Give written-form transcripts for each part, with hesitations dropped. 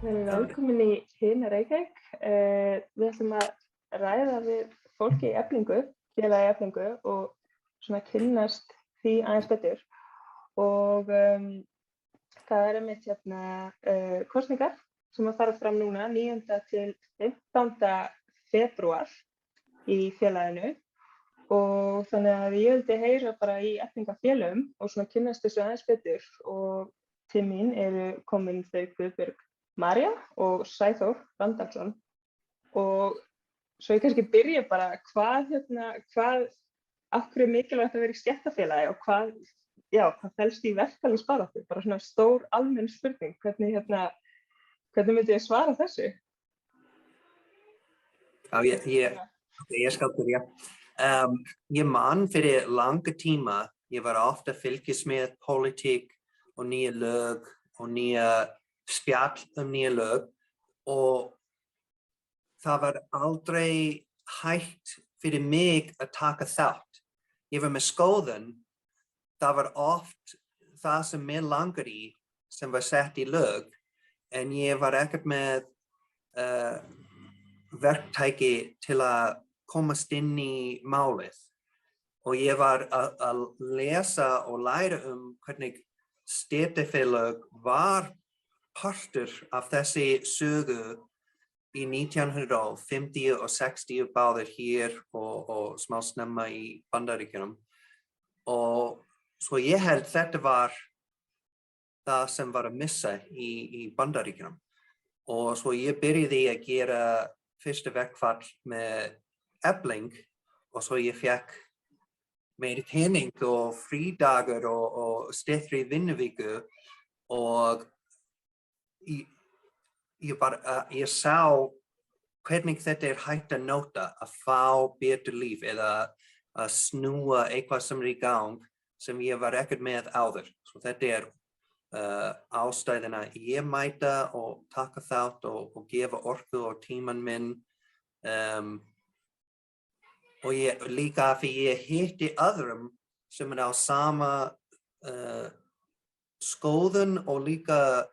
Velkomin í Hina Reykjavík. Við ætlum að ræða við fólki í Eflingu, félagi í Eflingu og svona kynnast því aðeins betur. Og það einmitt hérna kosningar sem að fara fram núna 9. til 15. febrúar í félaginu. Og þannig að ég vildi heyra bara í Eflingafélögum og svona kynnast þessu aðeins betur. Og til mín eru komin þau Guðbjörg María og Sæþór Randalsson og svo ég kannski byrja bara hvað af hverju er mikilvægt að vera í stéttarfélagi og hvað felst í verkalýðsbaráttu, bara svona stór almenn spurning, hvernig myndi ég svara þessu? Ég skal byrja. Ég man fyrir langa tíma, ég var ofta að fylgjast með pólitík og nýja lög og nýja spjall nýja lög og það var aldrei hægt fyrir mig að taka þátt. Ég var með skoðun, það var oft það sem mig langar í sem var sett í lög en ég var ekkert með verktæki til að komast inn í málið og ég var að lesa og læra hvernig stéttarfélag var partur af þessi sögu í 1950 og 60 báðir hér og smá snemma í Bandaríkjunum. Og svo ég held þetta var það sem var að missa í Bandaríkjunum. Og svo ég byrjaði að gera fyrsta verkfall með Efling og svo ég fekk meiri pening og frídagar og styttri vinnuviku og ég sá hvernig þetta hægt að nota að fá betur líf eða að snúa eitthvað sem í gang sem ég var ekkert með áður. Svo þetta ástæðina ég mæta og taka þátt og gefa orku og tíman minn og ég líka fyrir ég hitti öðrum sem á sama skoðun og líka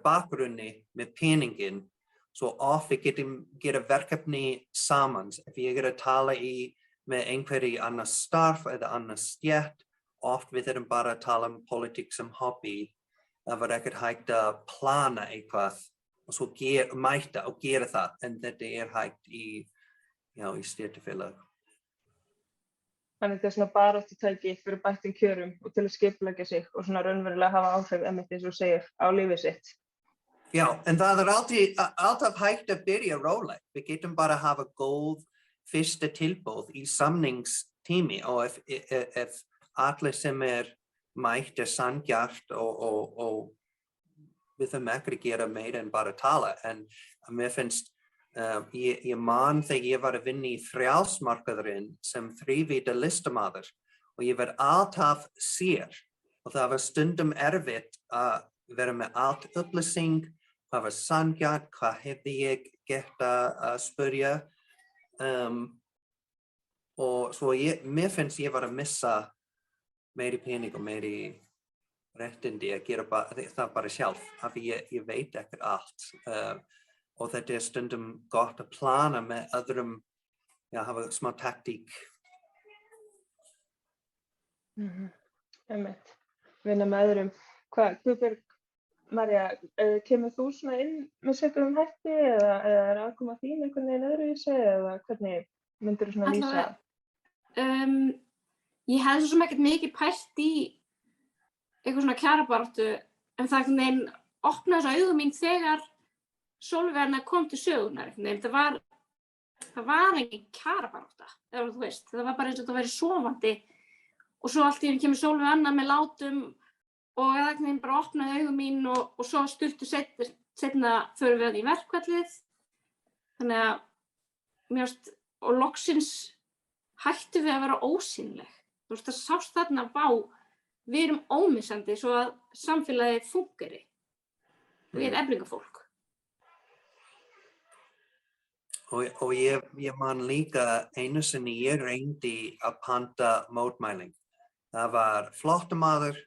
bakgrunni með peningin, svo oft við getum gera verkefni saman. Ef ég að tala með einhverju annað starf eða annað stétt, oft við erum bara að tala politík sem hobby. Það var ekkert hægt að plana eitthvað og svo mæta og gera það, en þetta hægt í stéttarfélag. Þannig þetta svona baráttutæki fyrir bættum kjörum og til að skipuleggja sig og svona raunverulega hafa áhrif einmitt eins og segir á lífið sitt. Já, en það alltaf hægt að byrja rólega. Við getum bara að hafa góð fyrsta tilboð í samningstími og ef allir sem mætt sanngjarnt og við þurfum ekki að gera meira en bara tala. En mér finnst ég man þegar ég var að vinna í frjálsmarkaðurinn sem þrívídda listamaður og ég var alltaf sér og það var stundum erfitt að vera með allt upplýsing, hvað var sanngjarnt, hvað hefði ég gert að spyrja og svo mér finnst ég var að missa meiri pening og meiri réttindi að gera það bara sjálf af ég veit ekkert allt. Og þetta stundum gott að plana með öðrum, hafa smá taktík. Einmitt, vinna með öðrum. Guðbjörg María, kemur þú svona inn með sérhverjum hætti eða aðkoma þín einhvern veginn öðruvísi eða hvernig myndir þú svona lýsa? Ég hefði svo sem ekkert mikið pælt í eitthvað svona kjarabaráttu en það einhvern veginn opnaði svo augu mín þegar Sólveig kom til sögunar. Það var engin kjarabarátta, þú veist. Það var bara eins og það væri sofandi og svo allt í einu kemur Sólveig með látum og það bara opnaði augu mín og svo stuttu seinna förum við í verkfallið. Þannig að mér finnst, og loksins hættum við að vera ósýnileg. Þú veist, það sást þarna við erum ómissandi svo að samfélagið fúnkeri. Við Eflingafólk. Og ég man líka einu sinni ég reyndi að panta mótmæling. Það var flóttamaður,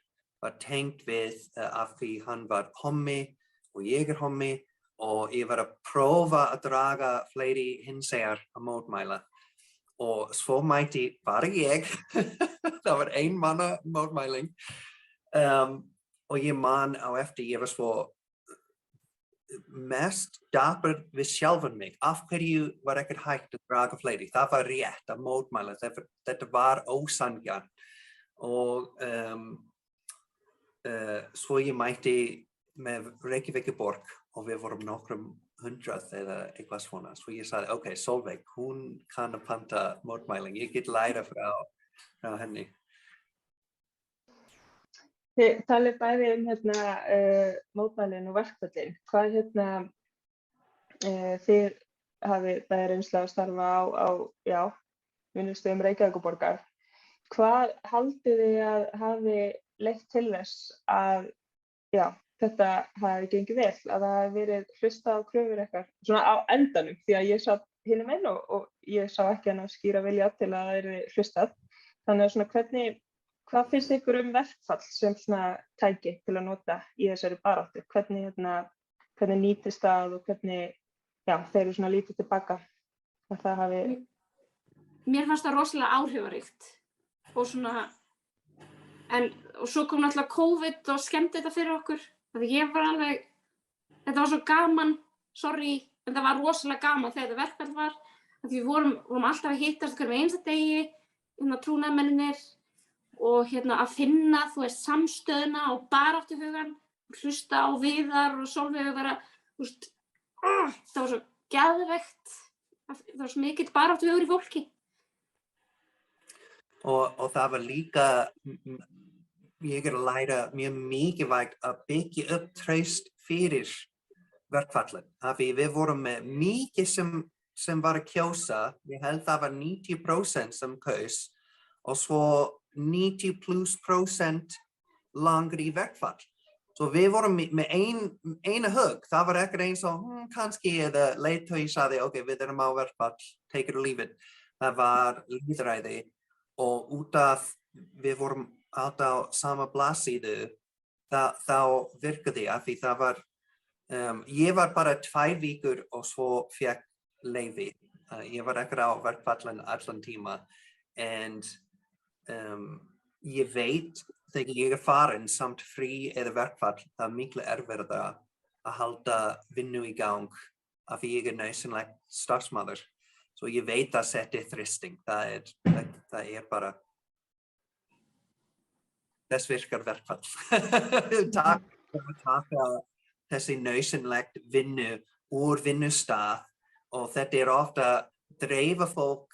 var tengt við af því hann var hommi og ég hommi og ég var að prófa að draga fleiri hinsegjar að mótmæla og svo mætti bara ég, það var manna mótmæling og ég man á eftir, ég var svo mest dapur við sjálfan mig, af hverju var ekkert hægt að draga fleiri, það var rétt að mótmæla, þetta var ósanngjarnt og svo ég mætti með Reykjavíkurborg og við vorum nokkrum 100 eða eitthvað svona, svo ég sagði, ok, Solveig, hún kann að panta mótmæling, ég get læra frá henni. Þið talið bæði mótmælin og verkföllin. Hvað þið hafið bæði reynslu að starfa á vinnustöðum Reykjavíkurborgar. Hvað haldið þið að hafi leitt til þess að þetta hafi gengið vel, að það hafi verið hlustað á kröfur ykkar svona á endanum, því að ég satt hinum einn og ég sá ekki hann að skýra vilja til að það yrði hlustað. Þannig að svona hvað finnst ykkur verkfall sem svona tæki til að nota í þessari baráttu? Hvernig nýtist það og hvernig þeir eru svona lítið tilbaka að það hafi... Mér fannst það rosalega áhrifaríkt og svona, og svo kom náttúrulega COVID og skemmti þetta fyrir okkur. Þannig ég var alveg, þetta var svo gaman, en það var rosalega gaman þegar þetta verkfall var. Því við vorum alltaf að hittast hverjum einasta degi, trúnaðarmennirnir, og að finna, samstöðuna og baráttuhugann, hlusta á Viðar og Sólveig vera, það var svo geðveikt, það var svo mikill baráttuhugur í fólki. Og það var líka, ég að læra mjög mikilvægt að byggja upp traust fyrir verkfallin. Við vorum með mikið sem var að kjósa, ég held það var 90% sem kaus, og svo 90+% langar í verkfall. Svo við vorum með eina hug, það var ekkert eins og kannski eða leiðtogi sagði, ok, við erum á verkfall, take it or leave it. Það var lýðræði og út af við vorum alltaf á sama blaðsíðu, þá virkaði af því það var, ég var bara 2 vikur og svo fékk leyfi. Ég var ekkert á verkfallin allan tíma en ég veit þegar ég farin samt frí eða verkfall, það er miklu erfiðara að halda vinnu í gang af því ég nauðsynleg starfsmaður. Svo ég veit að setja þrýsting, það er bara þess virkar verkfall. Taka þessi nauðsynlegt vinnu úr vinnustað og þetta er ofta dreifa fólk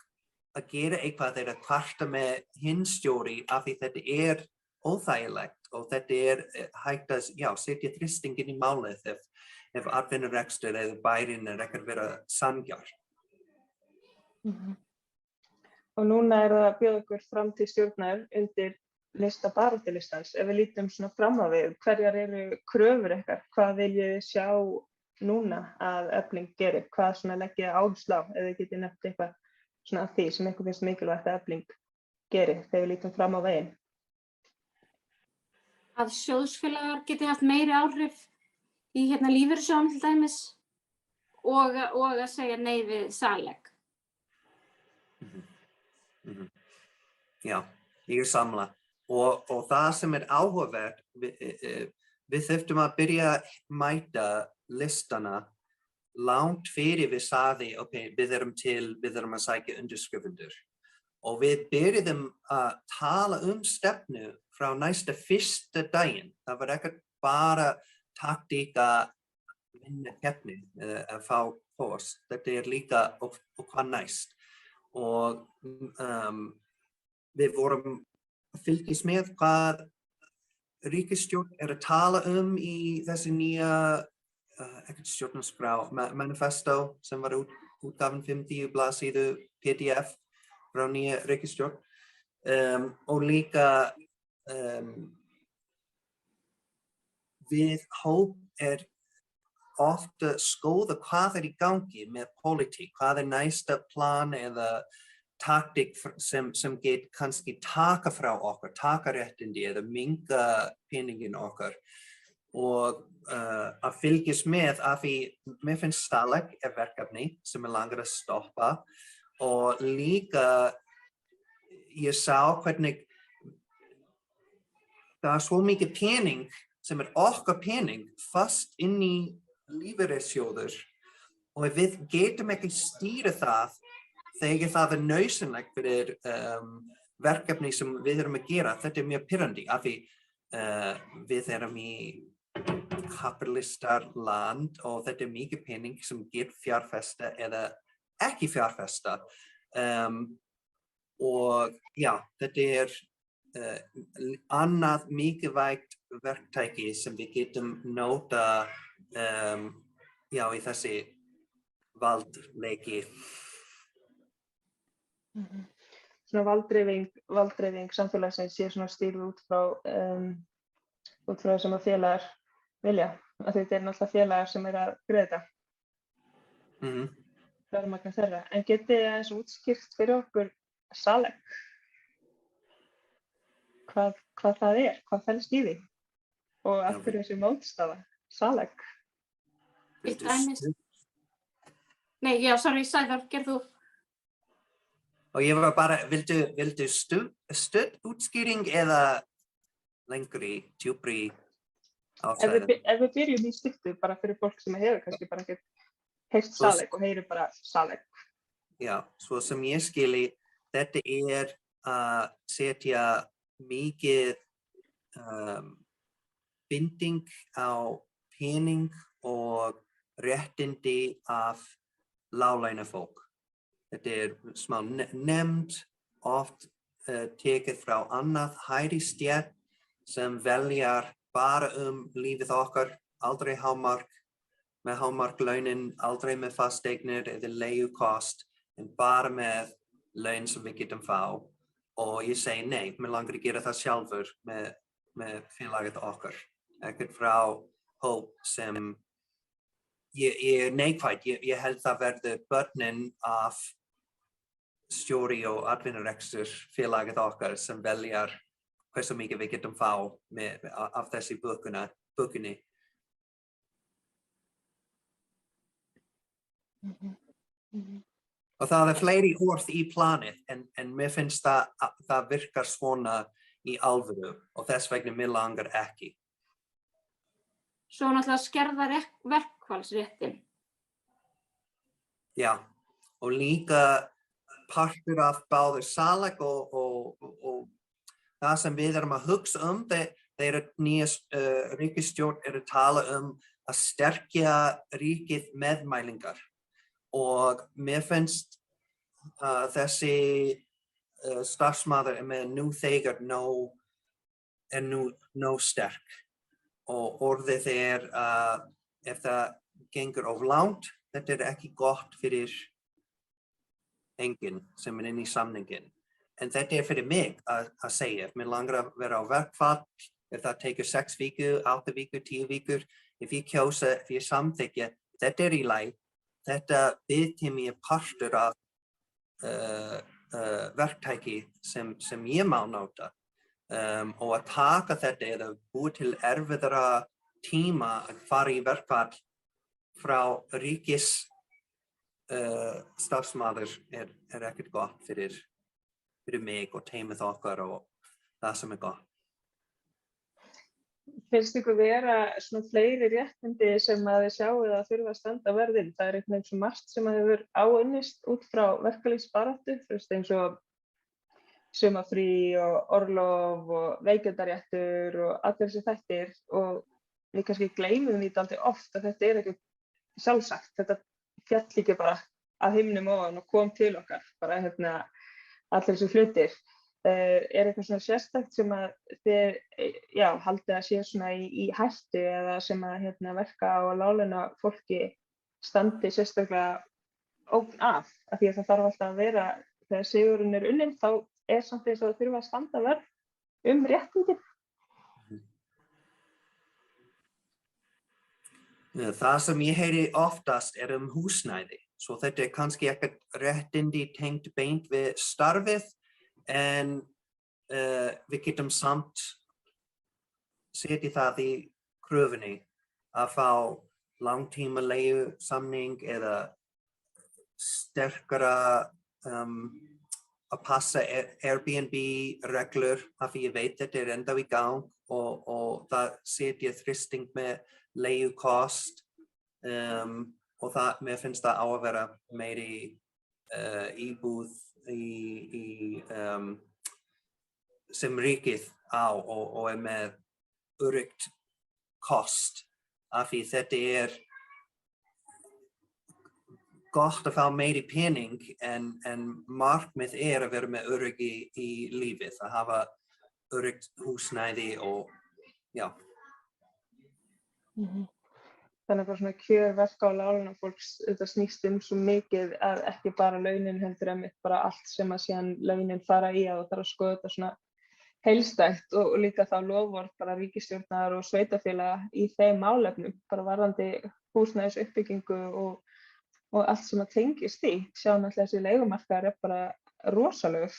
að gera eitthvað þegar að kvarta með hinstjóri af því þetta er óþægilegt og þetta er hægt að setja þrýstingin í málið ef atvinnurekstur eða bærinn er ekki að vera sanngjarn. Og núna er það að bjóða ykkur fram til stjórnar undir lista baráttulistans. Ef við lítum svona fram á við, hverjar eru kröfur ykkar? Hvað viljið þið sjá núna að Efling gerir? Hvað svona leggið áherslu á? Ef þið getið nefnt eitthvað svona af því sem ykkur finnst mikilvægt að Efling gerir þegar við lítum fram á veginn? Að sjóðsfélagar geti haft meiri áhrif í lífeyrissjóðum til dæmis og að segja nei við saleg. Já, ég samla. Og það sem er áhugavert, við þurftum að byrja að mæta listana langt fyrir við sagði, ok, við erum að sækja undirskrifendur. Og við byrjuðum að tala stefnu frá næsta fyrsta daginn. Það var ekkert bara taktík að vinna keppni eða fá post. Þetta er líka og hvað næst. Og við vorum að fylgjast með hvað ríkisstjórn er að tala í þessi nýja ekkert stjórnarskrá, manifesto sem var útgáfan 50 blaðsíðu PDF frá nýja ríkisstjórn og líka við hóp er ofta skoða hvað er í gangi með pólitík, hvað er næsta plan eða taktík sem get kannski taka frá okkur, taka réttindi eða minnka peningin okkar. og að fylgjast með af því mér finnst SALEC verkefni sem langar að stoppa og líka ég sá hvernig það svo mikið pening sem okkar pening fast inn í lífeyrissjóður og við getum ekki stýra það þegar það nauðsynlegt fyrir verkefni sem við erum að gera. Þetta mjög pirrandi af því við erum í kapitalistar land og þetta mikið pening sem get fjárfesta eða ekki fjárfesta og já, þetta annað mikilvægt verktæki sem við getum nota já, í þessi valdleiki. Svona valddreifing samfélagsins sé svona stýrð út frá sem að félagar vilja. Að þetta náttúrulega félagar sem að greiða. Fjármagna þeirra. En getið þið aðeins útskýrt fyrir okkur SALEC? Hvað það hvað felst í því? Og af hverju þessi mótstaða? SALEC? Nei, já, sorry, Sævar, gerð þú? Og ég var bara, vildu stutt útskýring eða lengri, djúpri ástæðum? Ef við byrjum í stuttu bara fyrir fólk sem hefur kannski bara ekki heyrt SALEC og heyrir bara SALEC. Já, svo sem ég skili, þetta að setja mikið binding á pening og réttindi af láglaunafólk. Þetta smá nefnd, oft tekið frá annað hærri stétt sem veljar bara lífið okkar, aldrei hámark, með hámarklaunin, aldrei með fasteignir eða leigukost, en bara með laun sem við getum fá. Og ég segi nei, mér langar að gera það sjálfur með félagið okkar. Ekkert frá hóp sem ég neikvætt, ég held það verður börnin af stjóri og atvinnurekstur félagið okkar sem veljar hversu mikið við getum fá af þessi bókunni. Og það fleiri orð í planið en mér finnst það virkar svona í alvöru og þess vegna mér langar ekki. Svo náttúrulega skerða verkfallsréttin. Já, og líka partur af báður SALEC og það sem við erum að hugsa þegar nýja ríkisstjórn að tala að sterkja ríkið með mælingar. Og mér finnst þessi starfsmaður með nú þegar nú sterk. Og orðið ef það gengur of langt, þetta ekki gott fyrir enginn sem inn í samningin. En þetta fyrir mig að segja. Mér langar að vera á verkfall, ef það tekur 6 vikur, 8 vikur, 10 vikur. Ef ég kjósa, ef ég samþykkja, þetta í lagi. Þetta biðtími partur af verktæki sem ég má nota. Og að taka þetta eða búið til erfiðara tíma að fara í verkfall frá ríkis starfsmaður ekkert gott fyrir mig og teimið okkar og það sem gott. Finnst ykkur vera svona fleiri réttindi sem að þið sjáið að þurfa að standa verðin? Það einhvern veginn svo margt sem að hefur áunnist út frá verkalýðsbaráttu, eins og sumarfrí og orlof og veikindaréttur og allir þessi þættir og við kannski gleymum því dálítið oft að þetta ekki sjálfsagt. Þetta fjall ekki bara af himnum ofan og kom til okkar, bara allir þessi hlutir. Eitthvað svona sérstakt sem að þið haldið að sé svona í hættu eða sem að verka á að láglauna fólki standi sérstaklega ógn af því að það þarf alltaf að vera þegar sigurinn unnin þá samt eins og það þurfa að standa vörð réttindi. Það sem ég heyri oftast húsnæði. Svo þetta kannski ekkert réttindi tengt beint við starfið en við getum samt setja það í kröfunni að fá langtíma leigusamning eða sterkara að passa Airbnb reglur af því ég veit þetta enda í gang og það setja þrýsting með leigukost og það, mér finnst það á að vera meiri íbúð sem ríkið á og með öruggt kost af því þetta gott að fá meiri pening en markmið að vera með öryggi í lífið, að hafa öruggt húsnæði og já. Þannig að bara svona kjör verka og láglaunafólks þetta snýst svo mikið að ekki bara launin heldur einmitt bara allt sem að síðan launin fara í að það þarf að skoða þetta svona heildstætt og líka þá loforð bara ríkisstjórnar og sveitarfélaga í þeim málefnum bara varðandi húsnæðisuppbyggingu og allt sem að tengist því. Sjá náttúrulega þessi leigumarkaður bara rosalegur.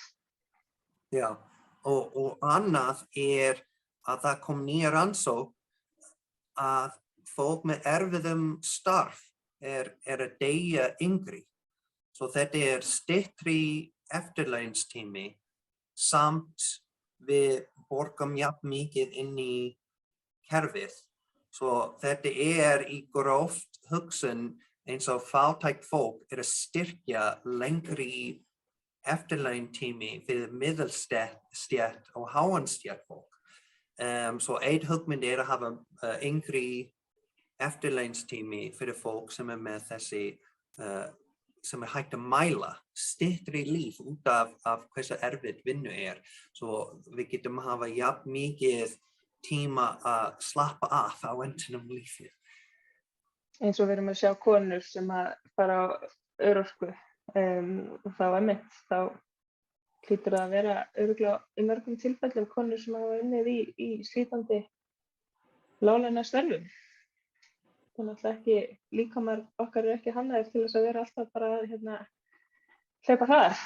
Já, og annað að það kom nýja rannsókn að fólk með erfiðum starf að deyja yngri. Svo þetta styttri eftirlaunstími samt við borgum jafn mikið inn í kerfið. Svo þetta í gróft hugsun eins og fátækt fólk að styrkja lengri eftirlauntími fyrir miðalstétt og háanstétt fólk. Svo einn hugmynd að hafa yngri eftirlaunstími fyrir fólk sem með þessi sem hægt að mæla styttri líf út af hversu erfitt vinnu Svo við getum hafa jafn mikið tíma að slappa af á endanum lífið. Eins og við erum að sjá konur sem að fara á örorku og þá einmitt, þá hlýtur það að vera örugglega í mörgum tilfellum konur sem hafa unnið í slítandi láglaunastörfum. Það náttúrulega ekki, líkamar okkar ekki hannaðir til þess að vera alltaf bara hlaupa hraðar.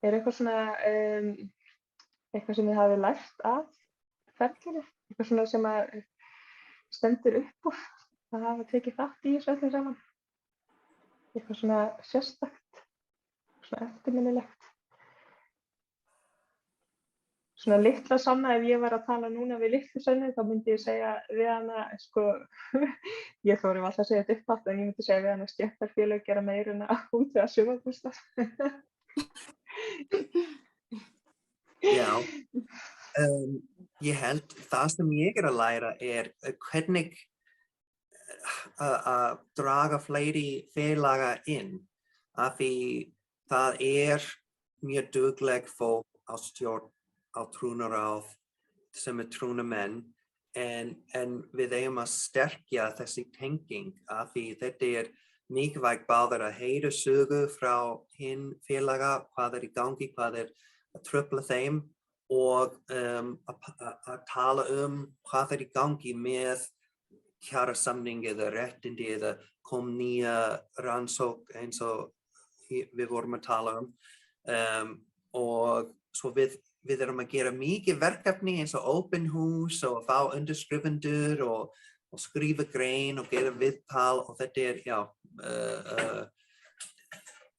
Eitthvað svona, eitthvað sem þið hafið lært af ferlinu? Eitthvað svona sem að stendur upp úr að hafa tekið þátt í þessu öllu saman? Eitthvað svona sérstakt, svona eftirminnilegt? Svona litla Sanna, ef ég var að tala núna við litlu Sannu, þá myndi ég segja við hana, ég þori alltaf að segja þetta upphátt, en ég myndi segja við hana stéttarfélög gera meira en að útvega sumarbústað. Já, ég held það sem ég að læra hvernig að draga fleiri félaga inn, af því það mjög dugleg fólk á stjórn á trúnaráð sem trúnamenn en við eigum að sterkja þessi tenging af því þetta mikilvægt báðir að heyra sögu frá hinn félaga, hvað í gangi, hvað að trufla þeim og að tala hvað í gangi með kjarasamning eða réttindi eða kom nýja rannsókn eins og við vorum að tala og svo við erum að gera mikið verkefni eins og open hús og fá undirskrifendur og skrifa grein og gera viðtal og þetta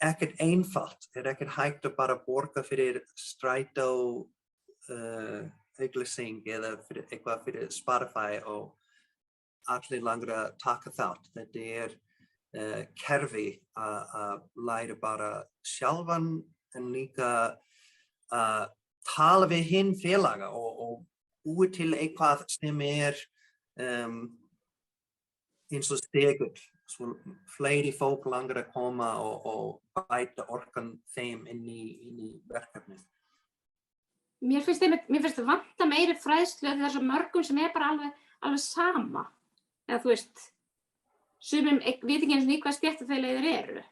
ekkert einfalt, ekkert hægt að bara borga fyrir strætó auglýsing eða eitthvað fyrir Spotify og allir langar að taka þátt. Þetta kerfi að læra bara sjálfan en líka að tala við hinn félaga og búi til eitthvað sem eins og stegur. Svo fleiri fólk langar að koma og bæta orkan þeim inn í verkefnið. Mér finnst það vanta meiri fræðslu af þessum mörgum sem bara alveg sama. Eða þú veist, sumum veit ekki eins og hvað stéttarfélög eru.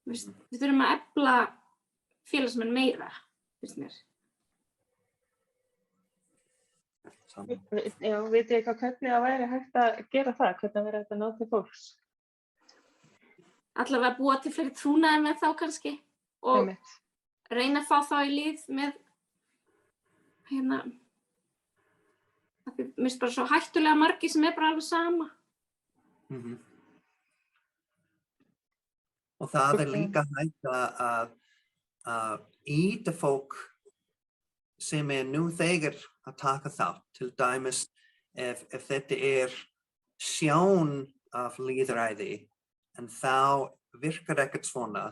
Við þurfum að efla félagsmenn meira, finnst mér. Já, veit ég hvernig það væri hægt að gera það, hvernig væri hægt að ná til fólks? Allavega að búa til fleiri trúnaðir með þá kannski og reyna að fá þá í lið með Mér finnst bara svo hættulega margir sem bara alveg sama. Og það líka hægt að ýta fólk sem nú þegar að taka þátt, til dæmis ef þetta sjón af lýðræði, en þá virkar ekkert svona.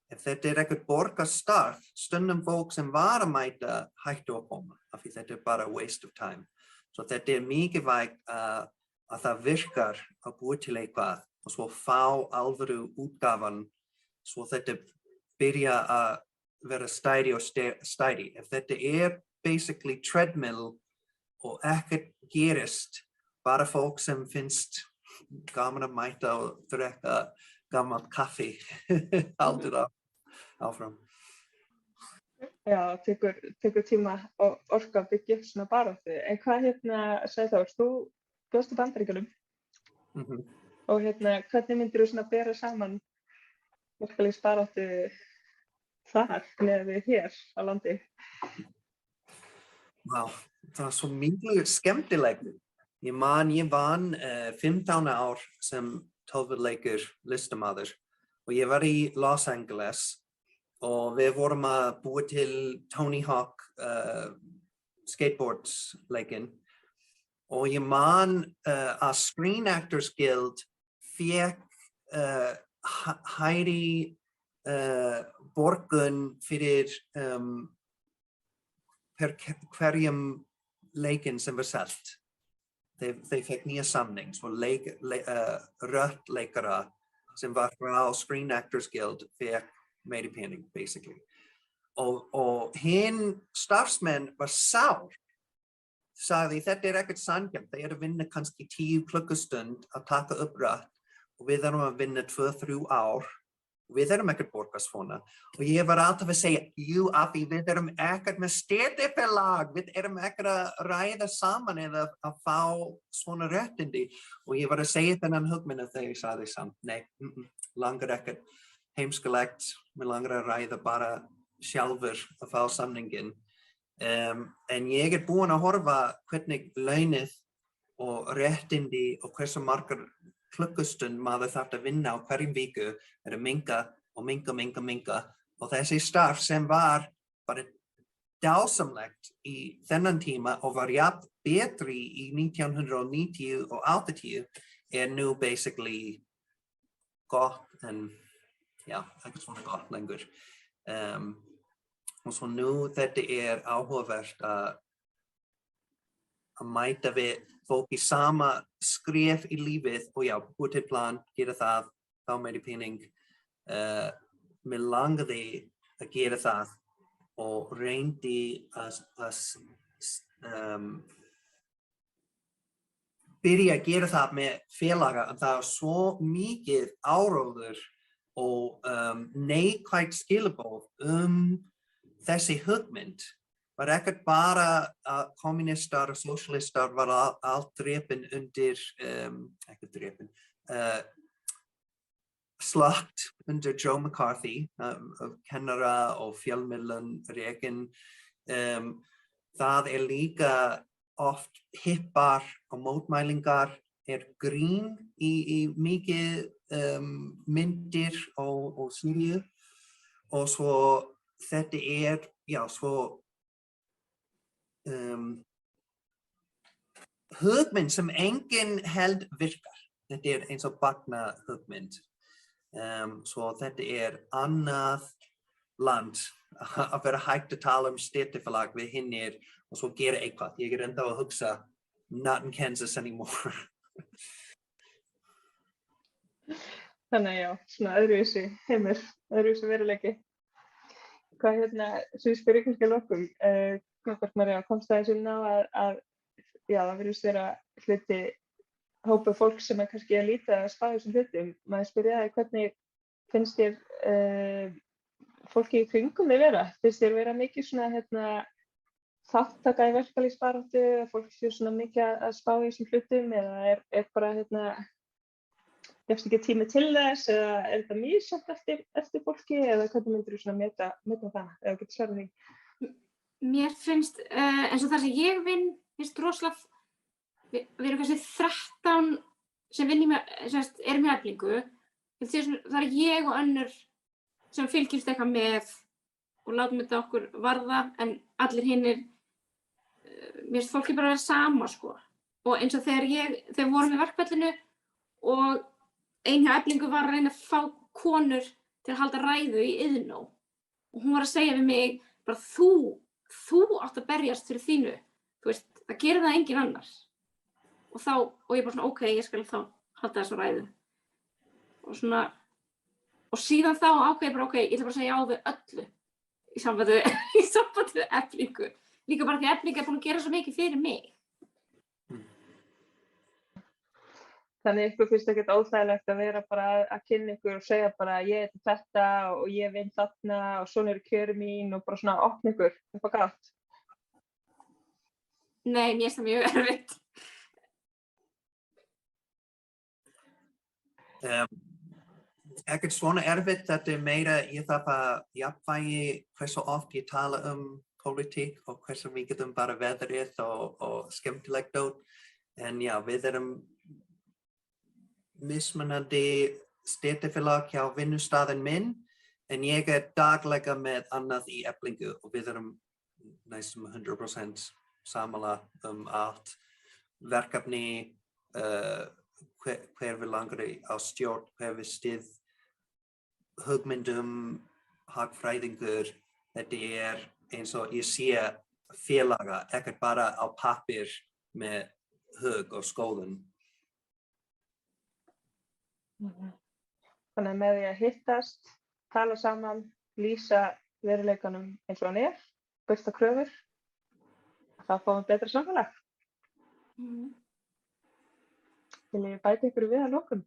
Ef þetta ekkert borgarstarf, stundum fólk sem var að mæta hættu að koma, af því þetta bara waste of time. Svo þetta mikilvægt að það virkar að búa til eitthvað og svo fá alvöru útgáfan, svo þetta byrja að vera stæri og stæri. Ef þetta basically treadmill og ekkert gerist, bara fólk sem finnst gaman að mæta og drekka gammalt kaffi, heldur áfram. Já, tekur tíma og orka að byggja upp svona baráttu. En hvað Sæþór, þú bjóst í Bandaríkjunum og hvernig myndir þú svona bera saman verkalýðsbaráttu þar með hér á landi? Vá, það svo mikið skemmtilegt. Ég vann 15 ár sem tölvuleikur listamaður og ég var í Los Angeles og við vorum að búa til Tony Hawk skateboardsleikinn og ég að Screen Actors Guild fékk hærri borgun fyrir per hverjum leikinn sem var selt. Þeir fekk nýja samning, svo rött leikara sem var frá Screen Actors Guild fekk meiri pening, basically. Og hinn starfsmenn var sár. Sagði, þetta ekkert sanngjarnt, þeir að vinna kannski 10 klukkustund að taka upp rött og við erum að vinna 2-3 ár. Við erum ekkert borga svona. Og ég var alltaf að segja, jú, Afi, við erum ekkert með stéttarfélag, við erum ekkert að ræða saman eða að fá svona réttindi. Og ég var að segja þennan hugmynd þegar ég sagði samt, nei, langar ekkert heimskulegt, mér langar að ræða bara sjálfur að fá samningin. En ég búin að horfa hvernig launið og réttindi og hversu margar klukkustund maður þarf að vinna á hverjum viku að minka og þessi starf sem var bara dásamlegt í þennan tíma og var jafn betri í 1990 og 80 nú basically gott en já, ekki svona gott lengur. Og svo nú þetta áhugavert að mæta við fólk í sama skref í lífið og já, búið til plan, gera það, fá meiri pening. Mér langaði að gera það og reyndi að byrja að gera það með félaga en það var svo mikið áróður og neikvætt skilaboð þessi hugmynd. Var ekkert bara að kommunistar og sosialistar var allt drepin undir, ekki drepin, slagt undir Joe McCarthy, kennara og fjölmiðlun rekin. Það líka oft hippar og mótmælingar grín í mikið myndir og sýrju og svo þetta já, svo hugmynd sem enginn held virkar. Þetta eins og barna hugmynd. Svo þetta annað land að vera hægt að tala stéttarfélag við hinnir og svo gera eitthvað. Ég ennþá að hugsa not in Kansas anymore. Þannig já, svona öðruvísi heimur, öðruvísi veruleiki. Hvað svo ég spyr kannski að lokum, María, komst það inn á að já, það virðist vera hluti hópa fólk sem kannski að líta að spá þessum hlutum. Maður spyrja það hvernig finnst þér fólki í kringum þig vera? Finnst þér vera mikið svona þáttaka í verkalýðsbaráttu, að fólk sé svona mikið að spá í þessum hlutum eða bara gefst ekki tími til þess eða þetta misjafnt eftir fólki eða hvernig myndir þú svona meta það eða getur svarað því? Mér finnst, eins og þar sem ég vinn, finnst rosalega við erum kannski 13 sem erum í Eflingu. Það ég og önnur sem fylgjumst eitthvað með og látum þetta okkur varða, en allir hinnir, mér finnst fólki bara að vera sama, sko. Og eins og þegar vorum í verkfallinu og ein hjá Eflingu var að reyna að fá konur til að halda ræðu í Iðnó. Og hún var að segja við mig, bara þú átt að berjast fyrir þínu. Þú veist, það gerir það engin annar. Og ég bara svona, ok, ég skal þá halda þessu ræðu. Og síðan þá ákveð ég bara, ok, ég ætla bara að segja já við öllu í sambandi við Eflingu. Líka bara því að Efling búin að gera svo mikið fyrir mig. Þannig ykkur finnst ekkert óþægilegt að vera bara að kynna ykkur og segja bara ég þetta og ég vinn þarna og svona eru kjörin mín og bara svona opna ykkur upp á gátt. Nei, mér finnst það mjög erfitt. Ekkert svona erfitt, þetta meira ég þarf að jafnvægi hversu oft ég tala pólitík og hversu mikið bara veðrið og skemmtilegt dót. En já, við erum mismunandi stéttarfélag hjá vinnustaðinn minn, en ég daglega með annað í Eflingu og við erum næstum 100% sammála allt verkefni, hver við langar á stjórn, hver við styð hugmyndum, hagfræðingur, þetta eins og ég sé félaga, ekkert bara á pappír með hug og skoðun. Þannig að með því að hittast, tala saman, lýsa veruleikanum eins og hann birta kröfur, þá fáum við betra samfélag. Vil ég bæta ykkur við að lokum?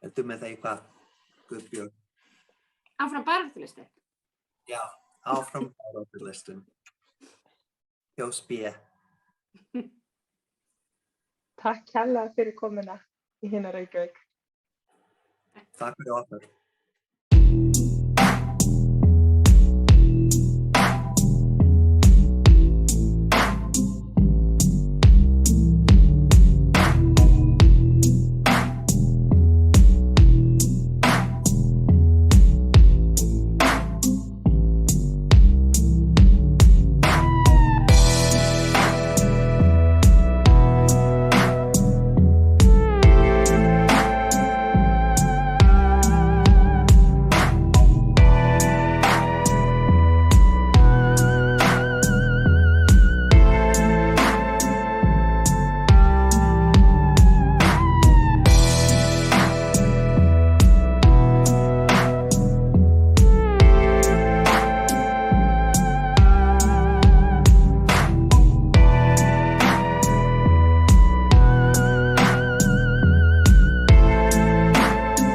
Ertu með eitthvað, Guðbjörg? Áfram baráttulisti? Já, áfram baráttulistin. Hjós B. Takk kærlega fyrir komuna í Hina Reykjavík. Takk fyrir okkur.